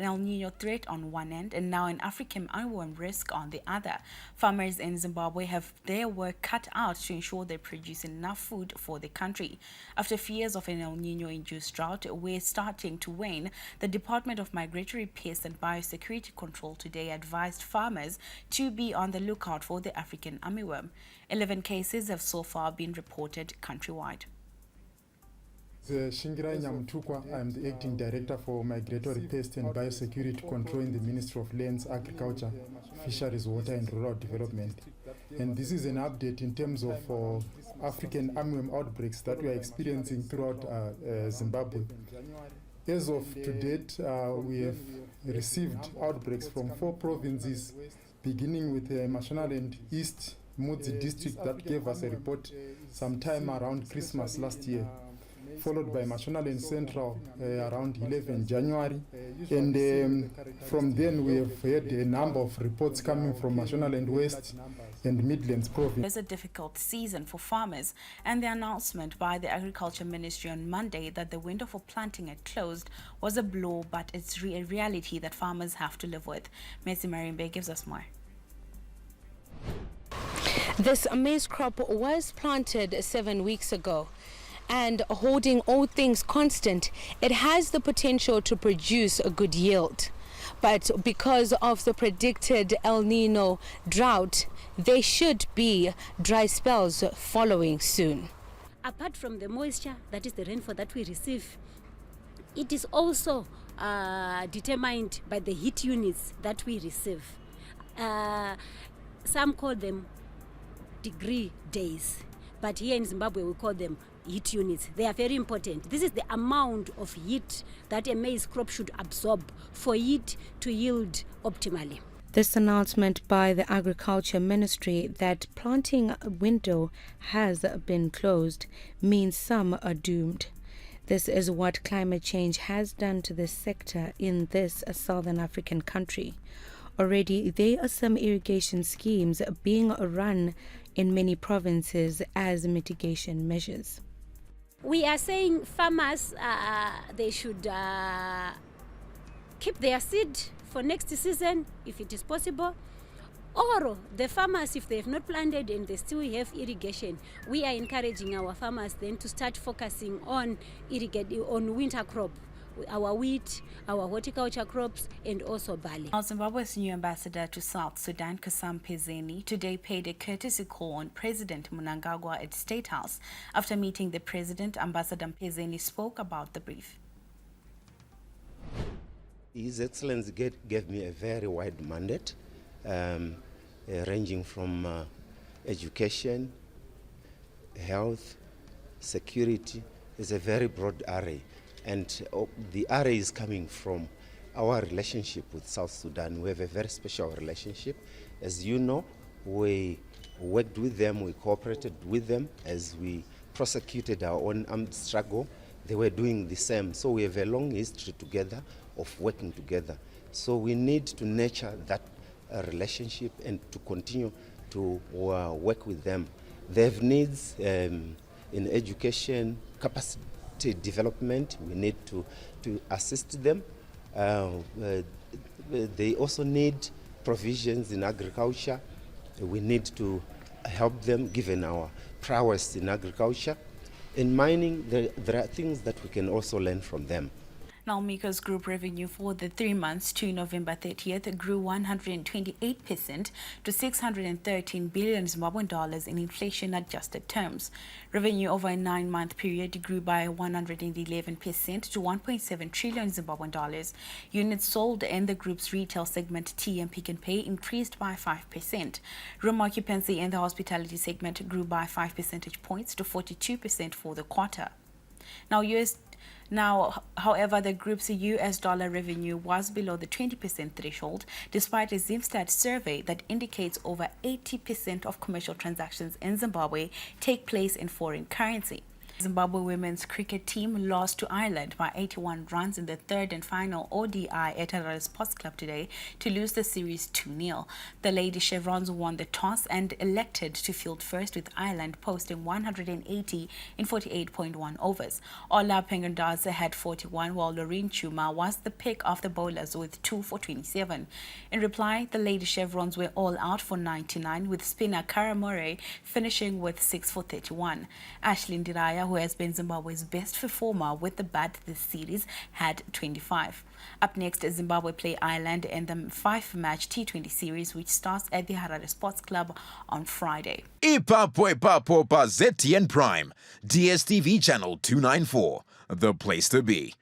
El Nino threat on one end and now an African armyworm risk on the other. Farmers in Zimbabwe have their work cut out to ensure they produce enough food for the country. After fears of an El Nino-induced drought were starting to wane, the Department of Migratory Pests and Biosecurity Control today advised farmers to be on the lookout for the African armyworm. 11 cases have so far been reported countrywide. Shingirai Nyamtukwa, I am the Acting Director for Migratory Pest and Biosecurity Control in the Ministry of Lands, Agriculture, Fisheries, Water and Rural Development. And this is an update in terms of African armyworm outbreaks that we are experiencing throughout Zimbabwe. As of to date, we have received outbreaks from 4 provinces, beginning with Mashonaland East Mudzi district that gave us a report sometime around Christmas last year, followed by Mashonaland Central around 11 January. And from then we have had a number of reports coming from Mashonaland West and Midlands province. It's a difficult season for farmers, and the announcement by the Agriculture Ministry on Monday that the window for planting had closed was a blow, but it's a reality that farmers have to live with. Messi Marimbe gives us more. This maize crop was planted 7 weeks ago, and holding all things constant, it has the potential to produce a good yield. But because of the predicted El Nino drought, there should be dry spells following soon. Apart from the moisture, that is the rainfall that we receive, it is also determined by the heat units that we receive. Some call them degree days, but here in Zimbabwe we call them heat units. They are very important. This is the amount of heat that a maize crop should absorb for it to yield optimally. This announcement by the Agriculture Ministry that planting window has been closed means some are doomed. This is what climate change has done to this sector in this southern African country. Already, there are some irrigation schemes being run in many provinces as mitigation measures. We are saying farmers, they should keep their seed for next season, if it is possible. Or the farmers, if they have not planted and they still have irrigation, we are encouraging our farmers then to start focusing on winter crop, our wheat, our horticulture crops, and also barley. Zimbabwe's new ambassador to South Sudan, Kusam Pezeni, today paid a courtesy call on President Mnangagwa at State House. After meeting the president, Ambassador Pezeni spoke about the brief. His Excellency gave me a very wide mandate, ranging from education, health, security. It's a very broad array. And the array is coming from our relationship with South Sudan. We have a very special relationship. As you know, we worked with them, we cooperated with them as we prosecuted our own armed struggle. They were doing the same. So we have a long history together of working together. So we need to nurture that relationship and to continue to work with them. They have needs in education, capacity development. We need to assist them. They also need provisions in agriculture. We need to help them given our prowess in agriculture. In mining, there are things that we can also learn from them. Now, Miko's group revenue for the 3 months to November 30th grew 128% to 613 billion Zimbabwean dollars in inflation-adjusted terms. Revenue over a 9-month period grew by 111% to 1.7 trillion Zimbabwean dollars. Units sold in the group's retail segment, Tea and Pick and Pay, increased by 5%. Room occupancy in the hospitality segment grew by 5 percentage points to 42% for the quarter. However, the group's US dollar revenue was below the 20% threshold, despite a Zimstat survey that indicates over 80% of commercial transactions in Zimbabwe take place in foreign currency. Zimbabwe women's cricket team lost to Ireland by 81 runs in the third and final ODI at Harare Sports Club today to lose the series 2-0. The Lady Chevrons won the toss and elected to field first, with Ireland posting 180 in 48.1 overs. Ola Pengandaza had 41, while Lorraine Chuma was the pick of the bowlers with 2 for 27. In reply, the Lady Chevrons were all out for 99, with spinner Karamore finishing with 6 for 31. Ashley Ndiraya, who has been Zimbabwe's best performer with the bat this series, had 25. Up next, Zimbabwe play Ireland in the 5-match T20 series, which starts at the Harare Sports Club on Friday. Ipapo ZTN Prime, DSTV channel 294, the place to be.